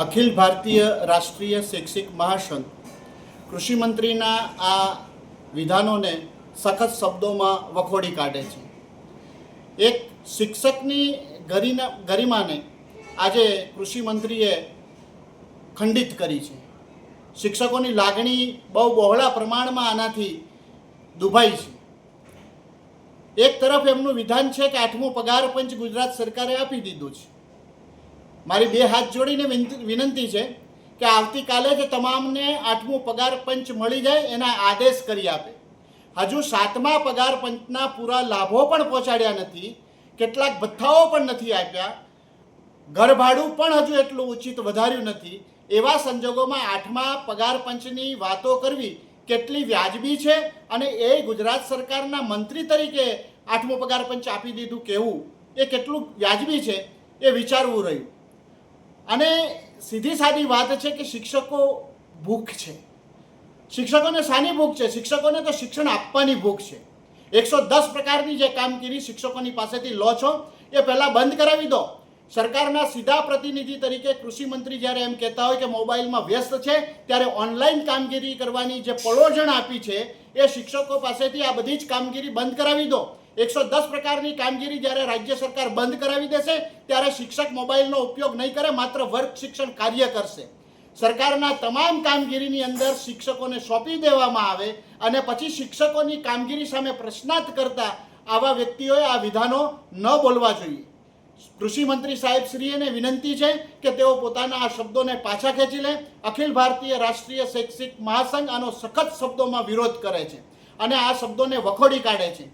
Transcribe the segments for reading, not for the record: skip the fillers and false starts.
અખિલ ભારતીય રાષ્ટ્રીય શૈક્ષિક મહાસંઘ કૃષિ મંત્રીના આ વિધાનોને સખત શબ્દોમાં વખોડી કાઢે છે. એક શિક્ષકની ગરિમાને આજે કૃષિ મંત્રીએ ખંડિત કરી છે. શિક્ષકોની લાગણી બહુ બહોળા પ્રમાણમાં આનાથી દુભાઈ છે. એક તરફ એમનું વિધાન છે કે 8મો પગાર પંચ ગુજરાત સરકારે આપી દીધું છે. મારી બે હાથ જોડીને વિનંતી છે કે આવતીકાલે જ તમામને 8મો પગાર પંચ મળી જાય એના આદેશ કરી આપે. હજુ 7મા પગાર પંચના પૂરા લાભો પણ પહોંચાડ્યા નથી, કેટલાક ભથ્થાઓ પણ નથી આપ્યા, ઘર ભાડું પણ હજુ એટલું ઉચિત વધાર્યું નથી. એવા સંજોગોમાં 8મા પગાર પંચની વાતો કરવી કેટલી વ્યાજબી છે અને એ ગુજરાત સરકારના મંત્રી તરીકે 8મો પગાર પંચ આપી દીધું કહેવું એ કેટલું વ્યાજબી છે એ વિચારવું રહ્યું. અને સીધી સાદી વાત છે કે શિક્ષકો ભૂખ છે. શિક્ષકોને શાની ભૂખ છે? શિક્ષકોને તો શિક્ષણ આપવાની ભૂખ છે. 110 પ્રકારની જે કામગીરી શિક્ષકોની પાસેથી લો છો એ પહેલાં બંધ કરાવી દો. સરકારના સીધા પ્રતિનિધિ તરીકે કૃષિ મંત્રી જ્યારે એમ કહેતા હોય કે મોબાઈલમાં વ્યસ્ત છે, ત્યારે ઓનલાઈન કામગીરી કરવાની જે પળોજણ આપી છે એ શિક્ષકો પાસેથી આ બધી જ કામગીરી બંધ કરાવી દો. 110 પ્રકારની કામગીરી જ્યારે રાજ્ય સરકાર બંધ કરાવી દેશે ત્યારે શિક્ષક મોબાઈલનો ઉપયોગ નહીં કરે, માત્ર વર્ગ શિક્ષણ કાર્ય કરશે. સરકારના તમામ કામગીરીની અંદર શિક્ષકોને સોંપી દેવામાં આવે અને પછી શિક્ષકોની કામગીરી સામે પ્રશ્નાર્થ કરતા આવા વ્યક્તિઓએ આ વિધાનો ન બોલવા જોઈએ. કૃષિ મંત્રી સાહેબ શ્રીને વિનંતી છે કે તેઓ પોતાના આ શબ્દોને પાછા ખેંચી લે. અખિલ ભારતીય રાષ્ટ્રીય શૈક્ષિક મહાસંઘ આનો સખત શબ્દોમાં વિરોધ કરે છે અને આ શબ્દોને વખોડી કાઢે છે.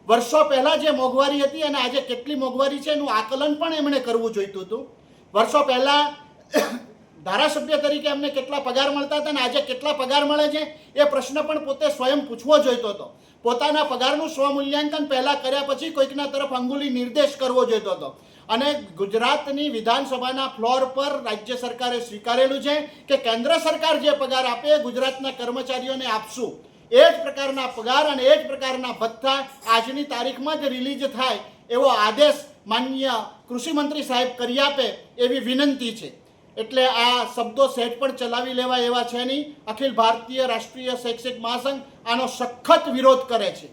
વર્ષો પહેલાં જે મોંઘવારી હતી અને આજે કેટલી મોંઘવારી છે એનું આકલન પણ એમણે કરવું જોઈતું હતું. વર્ષો પહેલાં ધારાસભ્ય તરીકે એમને કેટલા પગાર મળતા હતા અને આજે કેટલા પગાર મળે છે એ પ્રશ્ન પણ પોતે સ્વયં પૂછવો જોઈતો હતો. પોતાના પગારનું સ્વમૂલ્યાંકન પહેલાં કર્યા પછી કોઈકના તરફ અંગુલી નિર્દેશ કરવો જોઈતો હતો. અને ગુજરાતની વિધાનસભાના ફ્લોર પર રાજ્ય સરકારે સ્વીકારેલું છે કે કેન્દ્ર સરકાર જે પગાર આપે એ ગુજરાતના કર્મચારીઓને આપશું. એ જ પ્રકારના પગાર અને એ જ પ્રકારના ભથ્થા આજની તારીખમાં જ રિલીઝ થાય એવો આદેશ માનનીય કૃષિ મંત્રી સાહેબ કરી આપે એવી વિનંતી છે. એટલે આ શબ્દો સેટ પણ ચલાવી લેવા એવા છે નહીં. અખિલ ભારતીય રાષ્ટ્રીય શૈક્ષિક મહાસંઘ આનો સખત વિરોધ કરે છે.